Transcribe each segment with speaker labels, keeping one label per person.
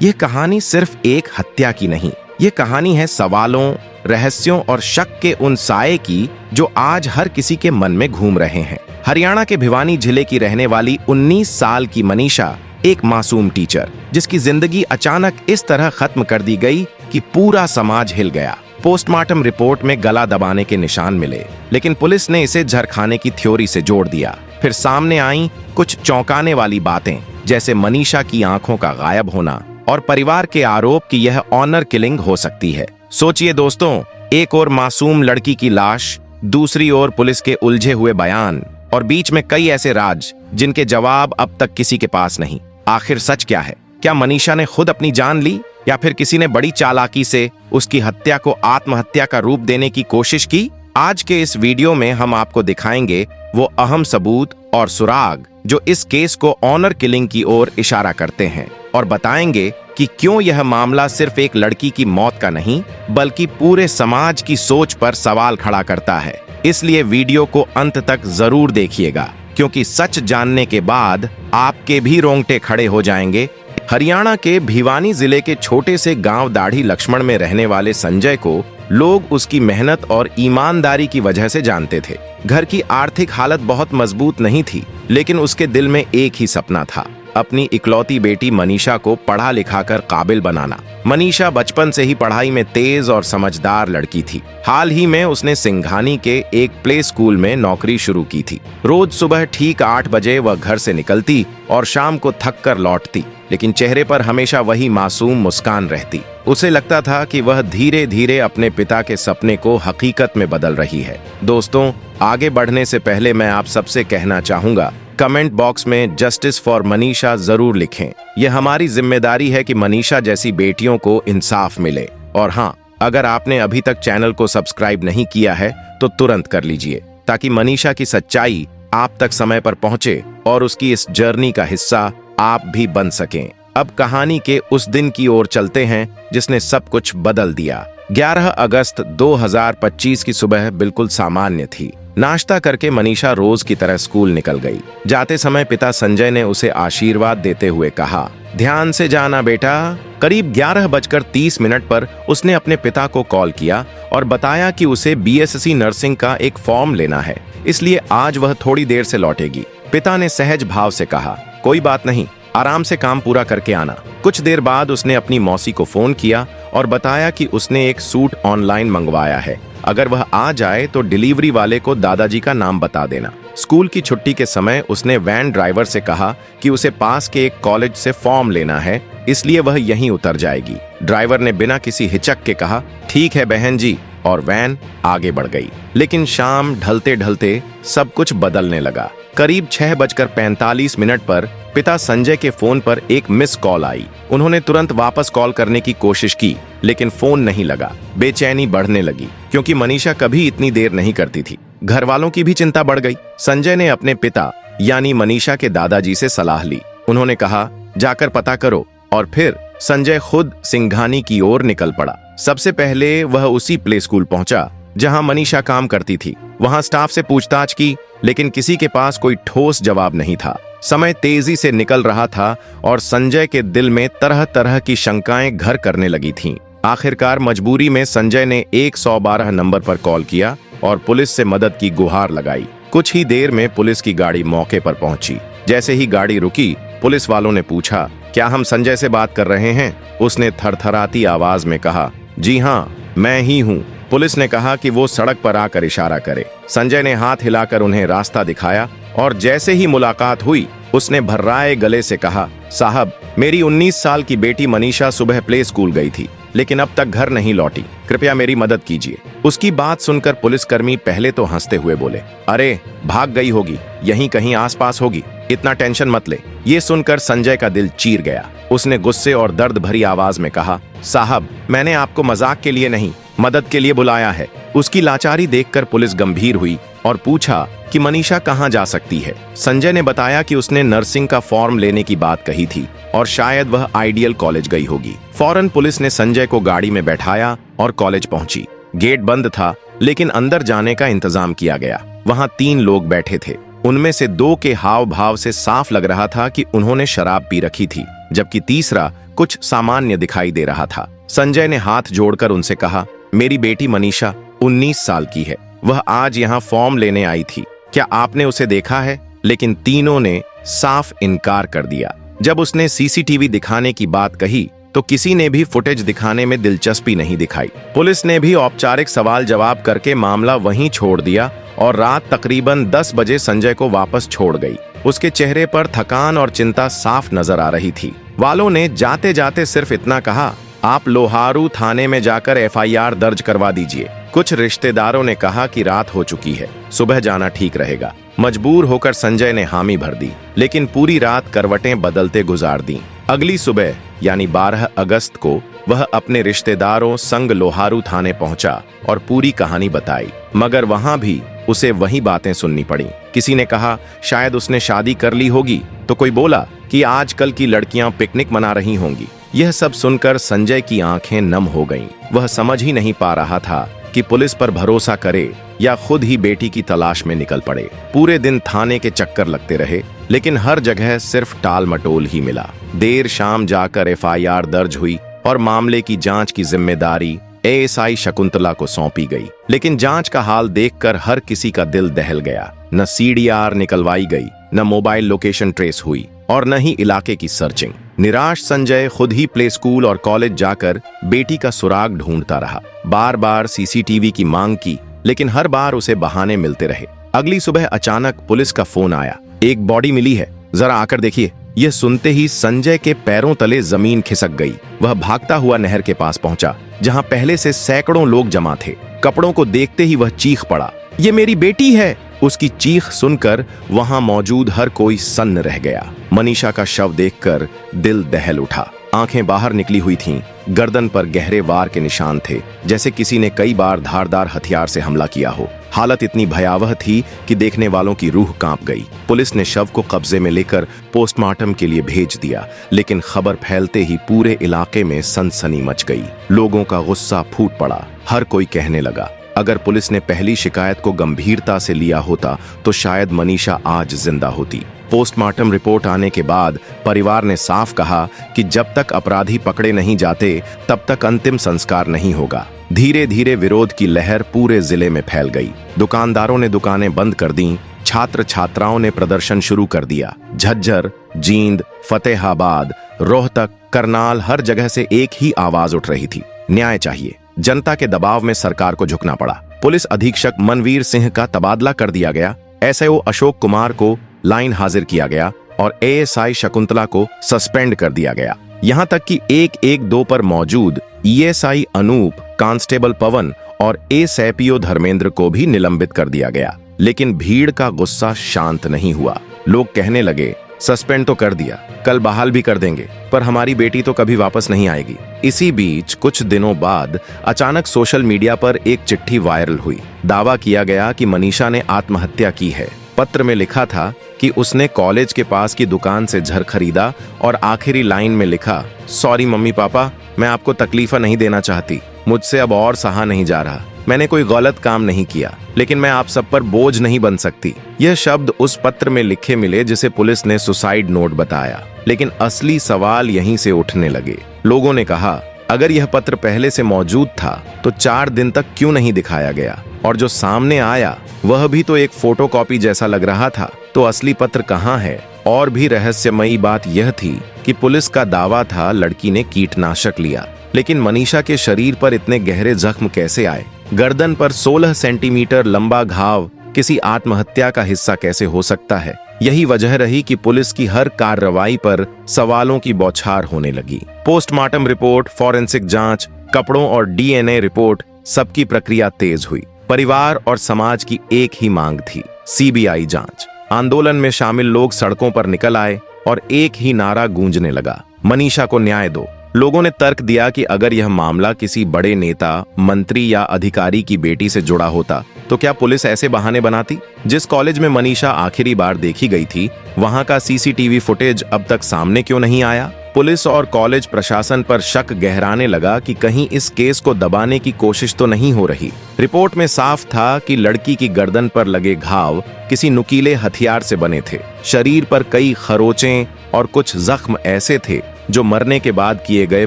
Speaker 1: ये कहानी सिर्फ एक हत्या की नहीं, ये कहानी है सवालों, रहस्यों और शक के उन साए की जो आज हर किसी के मन में घूम रहे हैं। हरियाणा के भिवानी जिले की रहने वाली 19 साल की मनीषा एक मासूम टीचर, जिसकी जिंदगी अचानक इस तरह खत्म कर दी गई कि पूरा समाज हिल गया। पोस्टमार्टम रिपोर्ट में गला दबाने के निशान मिले, लेकिन पुलिस ने इसे झरखाने की थ्योरी से जोड़ दिया। फिर सामने आई कुछ चौंकाने वाली बातें, जैसे मनीषा की आंखों का गायब होना और परिवार के आरोप कि यह ऑनर किलिंग हो सकती है। सोचिए दोस्तों, एक ओर मासूम लड़की की लाश, दूसरी ओर पुलिस के उलझे हुए बयान और बीच में कई ऐसे राज जिनके जवाब अब तक किसी के पास नहीं। आखिर सच क्या है? क्या मनीषा ने खुद अपनी जान ली या फिर किसी ने बड़ी चालाकी से उसकी हत्या को आत्महत्या का रूप देने की कोशिश की? आज के इस वीडियो में हम आपको दिखाएंगे वो अहम सबूत और सुराग जो इस केस को ऑनर किलिंग की ओर इशारा करते हैं, और बताएंगे कि क्यों यह मामला सिर्फ एक लड़की की मौत का नहीं बल्कि पूरे समाज की सोच पर सवाल खड़ा करता है। इसलिए वीडियो को अंत तक जरूर देखिएगा, क्योंकि सच जानने के बाद आपके भी रोंगटे खड़े हो जाएंगे। हरियाणा के भिवानी जिले के छोटे से गांव दाढ़ी लक्ष्मण में रहने वाले संजय को लोग उसकी मेहनत और ईमानदारी की वजह से जानते थे। घर की आर्थिक हालत बहुत मजबूत नहीं थी, लेकिन उसके दिल में एक ही सपना था, अपनी इकलौती बेटी मनीषा को पढ़ा लिखाकर काबिल बनाना। मनीषा बचपन से ही पढ़ाई में तेज और समझदार लड़की थी। हाल ही में उसने सिंघानी के एक प्ले स्कूल में नौकरी शुरू की थी। रोज सुबह ठीक 8 बजे वह घर से निकलती और शाम को थक कर लौटती, लेकिन चेहरे पर हमेशा वही मासूम मुस्कान रहती। उसे लगता था कि वह धीरे धीरे अपने पिता के सपने को हकीकत में बदल रही है। दोस्तों, आगे बढ़ने से पहले मैं आप सबसे कहना चाहूंगा, कमेंट बॉक्स में जस्टिस फॉर मनीषा जरूर लिखें। यह हमारी जिम्मेदारी है कि मनीषा जैसी बेटियों को इंसाफ मिले। और हाँ, अगर आपने अभी तक चैनल को सब्सक्राइब नहीं किया है तो तुरंत कर लीजिए, ताकि मनीषा की सच्चाई आप तक समय पर पहुंचे और उसकी इस जर्नी का हिस्सा आप भी बन सकें। अब कहानी के उस दिन की ओर चलते हैं जिसने सब कुछ बदल दिया। 11 अगस्त 2025 की सुबह बिल्कुल सामान्य थी। नाश्ता करके मनीषा रोज की तरह स्कूल निकल गई। जाते समय पिता संजय ने उसे आशीर्वाद देते हुए कहा, ध्यान से जाना बेटा। करीब 11:30 पर उसने अपने पिता को कॉल किया और बताया कि उसे बीएससी नर्सिंग का एक फॉर्म लेना है, इसलिए आज वह थोड़ी देर से लौटेगी। पिता ने सहज भाव से कहा, कोई बात नहीं, आराम से काम पूरा करके आना। कुछ देर बाद उसने अपनी मौसी को फोन किया और बताया कि उसने एक सूट ऑनलाइन मंगवाया है, अगर वह आ जाए तो डिलीवरी वाले को दादाजी का नाम बता देना। स्कूल की छुट्टी के समय उसने वैन ड्राइवर से कहा कि उसे पास के एक कॉलेज से फॉर्म लेना है, इसलिए वह यहीं उतर जाएगी। ड्राइवर ने बिना किसी हिचक के कहा, ठीक है बहन जी, और वैन आगे बढ़ गई। लेकिन शाम ढलते ढलते सब कुछ बदलने लगा। करीब 6:45 पर पिता संजय के फोन पर एक मिस कॉल आई। उन्होंने तुरंत वापस कॉल करने की कोशिश की, लेकिन फोन नहीं लगा। बेचैनी बढ़ने लगी, क्योंकि मनीषा कभी इतनी देर नहीं करती थी। घर वालों की भी चिंता बढ़ गई। संजय ने अपने पिता यानी मनीषा के दादाजी से सलाह ली। उन्होंने कहा, जाकर पता करो। और फिर संजय खुद सिंघानी की ओर निकल पड़ा। सबसे पहले वह उसी प्ले स्कूल पहुंचा जहां मनीषा काम करती थी। वहां स्टाफ से पूछताछ की, लेकिन किसी के पास कोई ठोस जवाब नहीं था। समय तेजी से निकल रहा था और संजय के दिल में तरह तरह की शंकाएं घर करने लगी थीं। आखिरकार मजबूरी में संजय ने 112 नंबर पर कॉल किया और पुलिस से मदद की गुहार लगाई। कुछ ही देर में पुलिस की गाड़ी मौके पर पहुंची। जैसे ही गाड़ी रुकी, पुलिस वालों ने पूछा, क्या हम संजय से बात कर रहे हैं? उसने थरथराती आवाज में कहा, जी हाँ, मैं ही हूँ। पुलिस ने कहा कि वो सड़क पर आकर इशारा करे। संजय ने हाथ हिलाकर उन्हें रास्ता दिखाया और जैसे ही मुलाकात हुई, उसने भर्राए गले से कहा, साहब, मेरी 19 साल की बेटी मनीषा सुबह प्ले स्कूल गई थी, लेकिन अब तक घर नहीं लौटी। कृपया मेरी मदद कीजिए। उसकी बात सुनकर पुलिसकर्मी पहले तो हंसते हुए बोले, अरे भाग गई होगी, यहीं कहीं आसपास होगी, इतना टेंशन मत ले। ये सुनकर संजय का दिल चीर गया। उसने गुस्से और दर्द भरी आवाज में कहा, साहब, मैंने आपको मजाक के लिए नहीं, मदद के लिए बुलाया है। उसकी लाचारी देखकर पुलिस गंभीर हुई और पूछा कि मनीषा कहाँ जा सकती है। संजय ने बताया कि उसने नर्सिंग का फॉर्म लेने की बात कही थी और शायद वह आइडियल कॉलेज गई होगी। फौरन पुलिस ने संजय को गाड़ी में बैठाया और कॉलेज पहुंची। गेट बंद था, लेकिन अंदर जाने का इंतजाम किया गया। वहां 3 लोग बैठे थे। उनमें से 2 के हाव भाव से साफ लग रहा था कि उन्होंने शराब पी रखी थी। जबकि तीसरा कुछ सामान्य दिखाई दे रहा था। संजय ने हाथ जोड़कर उनसे कहा, मेरी बेटी मनीषा 19 साल की है। वह आज यहाँ फॉर्म लेने आई थी। क्या आपने उसे देखा है? लेकिन तीनों ने साफ इनकार कर दिया। जब उसने सीसीटीवी दिखाने की बात कही तो किसी ने भी फुटेज दिखाने में दिलचस्पी नहीं दिखाई। पुलिस ने भी औपचारिक सवाल जवाब करके मामला वहीं छोड़ दिया और रात तकरीबन 10 बजे संजय को वापस छोड़ गई। उसके चेहरे पर थकान और चिंता साफ नजर आ रही थी। वालों ने जाते जाते सिर्फ इतना कहा, आप लोहारू थाने में जाकर एफआईआर दर्ज करवा दीजिए। कुछ रिश्तेदारों ने कहा कि रात हो चुकी है, सुबह जाना ठीक रहेगा। मजबूर होकर संजय ने हामी भर दी, लेकिन पूरी रात करवटें बदलते गुजार दी। अगली सुबह यानी 12 अगस्त को वह अपने रिश्तेदारों संग लोहारू थाने पहुंचा और पूरी कहानी बताई, मगर वहां भी उसे वही बातें सुननी पड़ी। किसी ने कहा शायद उसने शादी कर ली होगी, तो कोई बोला कि आजकल की लड़कियां पिकनिक मना रही होंगी। यह सब सुनकर संजय की आंखें नम हो गईं। वह समझ ही नहीं पा रहा था कि पुलिस पर भरोसा करे या खुद ही बेटी की तलाश में निकल पड़े। पूरे दिन थाने के चक्कर लगते रहे, लेकिन हर जगह सिर्फ टाल मटोल ही मिला। देर शाम जाकर एफआईआर दर्ज हुई और मामले की जांच की जिम्मेदारी एएसआई शकुंतला को सौंपी गई। लेकिन जांच का हाल देखकर हर किसी का दिल दहल गया। न सीडीआर निकलवाई गई, न मोबाइल लोकेशन ट्रेस हुई और न ही इलाके की सर्चिंग। निराश संजय खुद ही प्ले स्कूल और कॉलेज जाकर बेटी का सुराग ढूंढता रहा। बार बार सीसीटीवी की मांग की, लेकिन हर बार उसे बहाने मिलते रहे। अगली सुबह अचानक पुलिस का फोन आया, एक बॉडी मिली है, जरा आकर देखिए। यह सुनते ही संजय के पैरों तले जमीन खिसक गई। वह भागता हुआ नहर के पास पहुंचा, जहां पहले से सैकड़ों लोग जमा थे। कपड़ों को देखते ही वह चीख पड़ा, ये मेरी बेटी है। उसकी चीख सुनकर वहां मौजूद हर कोई सन्न रह गया। मनीषा का शव देखकर दिल दहल उठा। आंखें बाहर निकली हुई थीं, गर्दन पर गहरे वार के निशान थे, जैसे किसी ने कई बार धारदार हथियार से हमला किया हो। हालत इतनी भयावह थी कि देखने वालों की रूह कांप गई। पुलिस ने शव को कब्जे में लेकर पोस्टमार्टम के लिए भेज दिया, लेकिन खबर फैलते ही पूरे इलाके में सनसनी मच गई। लोगों का गुस्सा फूट पड़ा। हर कोई कहने लगा, अगर पुलिस ने पहली शिकायत को गंभीरता से लिया होता तो शायद मनीषा आज जिंदा होती। पोस्टमार्टम रिपोर्ट आने के बाद परिवार ने साफ कहा कि जब तक अपराधी पकड़े नहीं जाते तब तक अंतिम संस्कार नहीं होगा। धीरे धीरे विरोध की लहर पूरे जिले में फैल गई। दुकानदारों ने दुकानें बंद कर दी, छात्र छात्राओं ने प्रदर्शन शुरू कर दिया। झज्जर, जींद, फतेहाबाद, रोहतक, करनाल, हर जगह से एक ही आवाज उठ रही थी, न्याय चाहिए। जनता के दबाव में सरकार को झुकना पड़ा। पुलिस अधीक्षक मनवीर सिंह का तबादला कर दिया गया। एसएओ अशोक कुमार को लाइन हाजिर किया गया और एएसआई शकुंतला को सस्पेंड कर दिया गया। यहां तक कि 112 पर मौजूद ईएसआई अनूप, कांस्टेबल पवन और एसएपीओ धर्मेंद्र को भी निलंबित कर दिया गया। लेकिन भीड़ का गुस्सा शांत नहीं हुआ। लोग कहने लगे, सस्पेंड तो कर दिया, कल बहाल भी कर देंगे, पर हमारी बेटी तो कभी वापस नहीं आएगी। इसी बीच कुछ दिनों बाद अचानक सोशल मीडिया पर एक चिट्ठी वायरल हुई। दावा किया गया कि मनीषा ने आत्महत्या की है। पत्र में लिखा था कि उसने कॉलेज के पास की दुकान से झर खरीदा और आखिरी लाइन में लिखा, सॉरी मम्मी पापा, मैं आपको तकलीफ नहीं देना चाहती, मुझसे अब और सहा नहीं जा रहा। मैंने कोई गलत काम नहीं किया, लेकिन मैं आप सब पर बोझ नहीं बन सकती। यह शब्द उस पत्र में लिखे मिले जिसे पुलिस ने सुसाइड नोट बताया। लेकिन असली सवाल यहीं से उठने लगे। लोगों ने कहा, अगर यह पत्र पहले से मौजूद था तो 4 दिन तक क्यों नहीं दिखाया गया? और जो सामने आया वह भी तो एक फोटोकॉपी जैसा लग रहा था, तो असली पत्र कहाँ है? और भी रहस्यमयी बात यह थी कि पुलिस का दावा था लड़की ने कीटनाशक लिया, लेकिन मनीषा के शरीर पर इतने गहरे जख्म कैसे आए? गर्दन पर 16 सेंटीमीटर लंबा घाव किसी आत्महत्या का हिस्सा कैसे हो सकता है? यही वजह रही कि पुलिस की हर कार्रवाई पर सवालों की बौछार होने लगी। पोस्टमार्टम रिपोर्ट, फॉरेंसिक जांच, कपड़ों और डीएनए रिपोर्ट, सबकी प्रक्रिया तेज हुई। परिवार और समाज की एक ही मांग थी, सीबीआई जांच। आंदोलन में शामिल लोग सड़कों पर निकल आए और एक ही नारा गूंजने लगा, मनीषा को न्याय दो। लोगों ने तर्क दिया कि अगर यह मामला किसी बड़े नेता, मंत्री या अधिकारी की बेटी से जुड़ा होता तो क्या पुलिस ऐसे बहाने बनाती? जिस कॉलेज में मनीषा आखिरी बार देखी गई थी, वहां का सीसीटीवी फुटेज अब तक सामने क्यों नहीं आया? पुलिस और कॉलेज प्रशासन पर शक गहराने लगा कि कहीं इस केस को दबाने की कोशिश तो नहीं हो रही। रिपोर्ट में साफ था कि लड़की की गर्दन पर लगे घाव किसी नुकीले हथियार से बने थे। शरीर पर कई खरोंचें और कुछ जख्म ऐसे थे जो मरने के बाद किए गए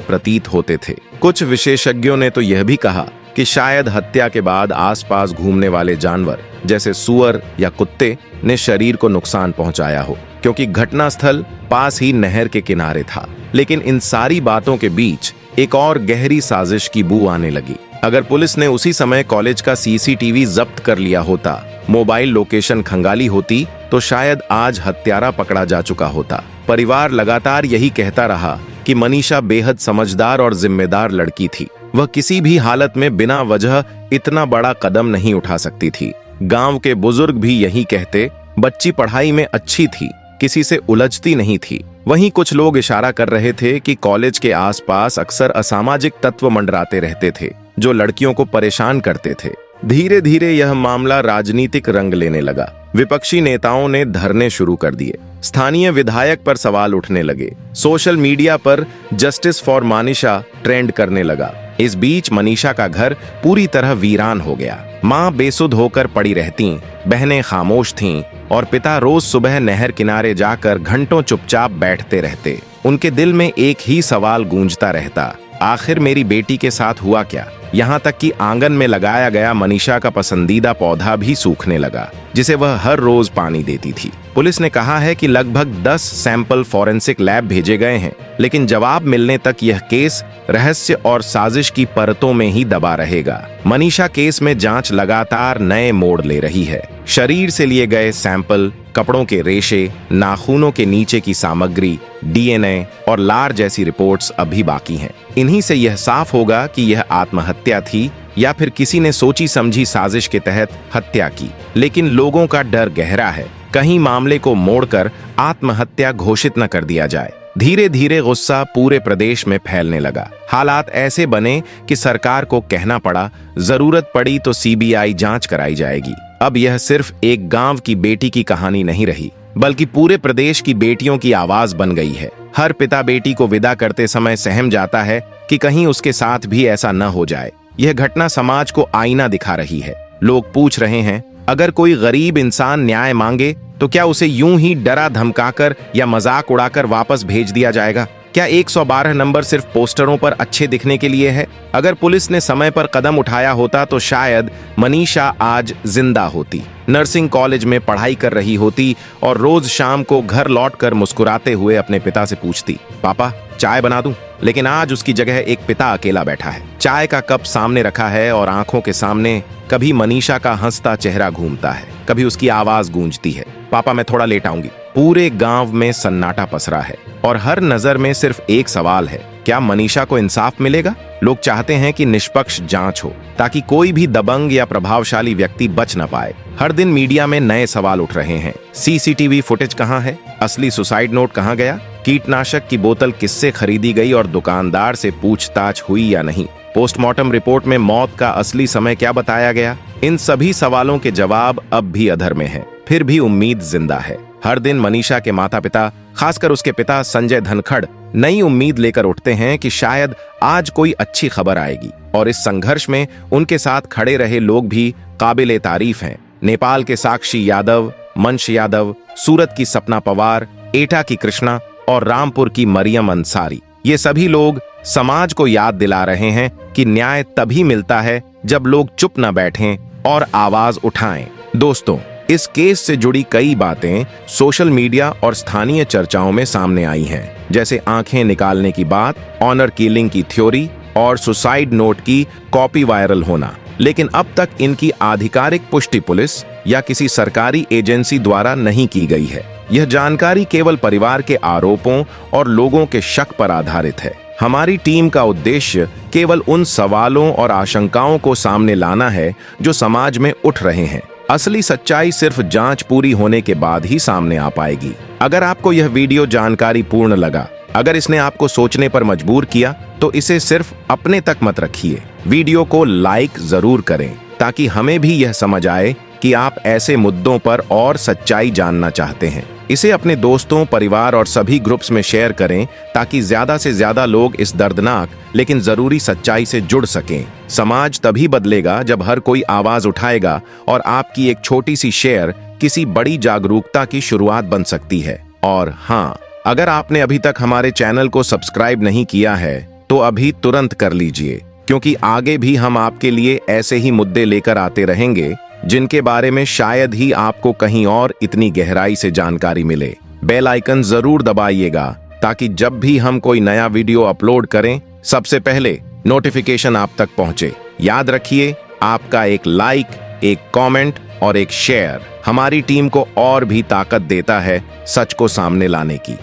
Speaker 1: प्रतीत होते थे। कुछ विशेषज्ञों ने तो यह भी कहा कि शायद हत्या के बाद आसपास घूमने वाले जानवर जैसे सुअर या कुत्ते ने शरीर को नुकसान पहुंचाया हो, क्योंकि घटनास्थल पास ही नहर के किनारे था। लेकिन इन सारी बातों के बीच एक और गहरी साजिश की बू आने लगी। अगर पुलिस ने उसी समय कॉलेज का सीसीटीवी जब्त कर लिया होता, मोबाइल लोकेशन खंगाली होती, तो शायद आज हत्यारा पकड़ा जा चुका होता। परिवार लगातार यही कहता रहा कि मनीषा बेहद समझदार और जिम्मेदार लड़की थी। वह किसी भी हालत में बिना वजह इतना बड़ा कदम नहीं उठा सकती थी। गांव के बुजुर्ग भी यही कहते, बच्ची पढ़ाई में अच्छी थी, किसी से उलझती नहीं थी। वहीं कुछ लोग इशारा कर रहे थे कि कॉलेज के आसपास अक्सर असामाजिक तत्व मंडराते रहते थे, जो लड़कियों को परेशान करते थे। धीरे धीरे यह मामला राजनीतिक रंग लेने लगा। विपक्षी नेताओं ने धरने शुरू कर दिए, स्थानीय विधायक पर सवाल उठने लगे, सोशल मीडिया पर जस्टिस फॉर मनीषा ट्रेंड करने लगा। इस बीच मनीषा का घर पूरी तरह वीरान हो गया। माँ बेसुध होकर पड़ी रहती, बहनें खामोश थीं और पिता रोज सुबह नहर किनारे जाकर घंटों चुपचाप बैठते रहते। उनके दिल में एक ही सवाल गूंजता रहता, आखिर मेरी बेटी के साथ हुआ क्या? यहाँ तक कि आंगन में लगाया गया मनीषा का पसंदीदा पौधा भी सूखने लगा, जिसे वह हर रोज पानी देती थी। पुलिस ने कहा है कि लगभग 10 सैंपल फॉरेंसिक लैब भेजे गए हैं, लेकिन जवाब मिलने तक यह केस रहस्य और साजिश की परतों में ही दबा रहेगा। मनीषा केस में जांच लगातार नए मोड़ ले रही है। शरीर से लिए गए सैंपल, कपड़ों के रेशे, नाखूनों के नीचे की सामग्री, डीएनए और लार जैसी रिपोर्ट्स अभी बाकी हैं। इन्हीं से यह साफ होगा कि यह आत्महत्या थी या फिर किसी ने सोची समझी साजिश के तहत हत्या की। लेकिन लोगों का डर गहरा है, कहीं मामले को मोड़कर आत्महत्या घोषित न कर दिया जाए। धीरे धीरे गुस्सा पूरे प्रदेश में फैलने लगा। हालात ऐसे बने कि सरकार को कहना पड़ा, जरूरत पड़ी तो सीबीआई जांच कराई जाएगी। अब यह सिर्फ एक गांव की बेटी की कहानी नहीं रही, बल्कि पूरे प्रदेश की बेटियों की आवाज बन गई है। हर पिता बेटी को विदा करते समय सहम जाता है कि कहीं उसके साथ भी ऐसा न हो जाए। यह घटना समाज को आईना दिखा रही है। लोग पूछ रहे हैं, अगर कोई गरीब इंसान न्याय मांगे तो क्या उसे यूं ही डरा धमकाकर या मजाक उड़ाकर वापस भेज दिया जाएगा? क्या 112 नंबर सिर्फ पोस्टरों पर अच्छे दिखने के लिए है? अगर पुलिस ने समय पर कदम उठाया होता तो शायद मनीषा आज जिंदा होती, नर्सिंग कॉलेज में पढ़ाई कर रही होती और रोज शाम को घर लौटकर मुस्कुराते हुए अपने पिता से पूछती, पापा चाय बना दूं? लेकिन आज उसकी जगह एक पिता अकेला बैठा है, चाय का कप सामने रखा है और आंखों के सामने कभी मनीषा का हंसता चेहरा घूमता है, कभी उसकी आवाज गूंजती है, पापा मैं थोड़ा लेट आऊंगी। पूरे गांव में सन्नाटा पसरा है और हर नजर में सिर्फ एक सवाल है, क्या मनीषा को इंसाफ मिलेगा? लोग चाहते हैं कि निष्पक्ष जांच हो, ताकि कोई भी दबंग या प्रभावशाली व्यक्ति बच न पाए। हर दिन मीडिया में नए सवाल उठ रहे हैं। सीसीटीवी फुटेज कहां है? असली सुसाइड नोट कहां गया? कीटनाशक की बोतल किससे खरीदी गई और दुकानदार से पूछताछ हुई या नहीं? पोस्टमार्टम रिपोर्ट में मौत का असली समय क्या बताया गया? इन सभी सवालों के जवाब अब भी अधर में है, फिर भी उम्मीद जिंदा है। हर दिन मनीषा के माता पिता, खासकर उसके पिता संजय धनखड़, नई उम्मीद लेकर उठते हैं कि शायद आज कोई अच्छी खबर आएगी। और इस संघर्ष में उनके साथ खड़े रहे लोग भी काबिले तारीफ हैं। नेपाल के साक्षी यादव, मंश यादव, सूरत की सपना पवार, एटा की कृष्णा और रामपुर की मरियम अंसारी, ये सभी लोग समाज को याद दिला रहे हैं कि न्याय तभी मिलता है जब लोग चुप न बैठें और आवाज उठाएं। दोस्तों, इस केस से जुड़ी कई बातें सोशल मीडिया और स्थानीय चर्चाओं में सामने आई हैं, जैसे आंखें निकालने की बात, ऑनर किलिंग की थ्योरी और सुसाइड नोट की कॉपी वायरल होना। लेकिन अब तक इनकी आधिकारिक पुष्टि पुलिस या किसी सरकारी एजेंसी द्वारा नहीं की गई है। यह जानकारी केवल परिवार के आरोपों और लोगों के शक पर आधारित है। हमारी टीम का उद्देश्य केवल उन सवालों और आशंकाओं को सामने लाना है जो समाज में उठ रहे हैं। असली सच्चाई सिर्फ जांच पूरी होने के बाद ही सामने आ पाएगी। अगर आपको यह वीडियो जानकारी पूर्ण लगा, अगर इसने आपको सोचने पर मजबूर किया, तो इसे सिर्फ अपने तक मत रखिए। वीडियो को लाइक जरूर करें ताकि हमें भी यह समझ आए कि आप ऐसे मुद्दों पर और सच्चाई जानना चाहते हैं। इसे अपने दोस्तों, परिवार और सभी ग्रुप्स में शेयर करें ताकि ज्यादा से ज्यादा लोग इस दर्दनाक लेकिन जरूरी सच्चाई से जुड़ सकें। समाज तभी बदलेगा जब हर कोई आवाज उठाएगा और आपकी एक छोटी सी शेयर किसी बड़ी जागरूकता की शुरुआत बन सकती है। और हाँ, अगर आपने अभी तक हमारे चैनल को सब्सक्राइब नहीं किया है तो अभी तुरंत कर लीजिए, क्योंकि आगे भी हम आपके लिए ऐसे ही मुद्दे लेकर आते रहेंगे जिनके बारे में शायद ही आपको कहीं और इतनी गहराई से जानकारी मिले। बेल आइकन जरूर दबाइएगा ताकि जब भी हम कोई नया वीडियो अपलोड करें सबसे पहले नोटिफिकेशन आप तक पहुंचे। याद रखिए, आपका एक लाइक, एक कमेंट और एक शेयर हमारी टीम को और भी ताकत देता है सच को सामने लाने की।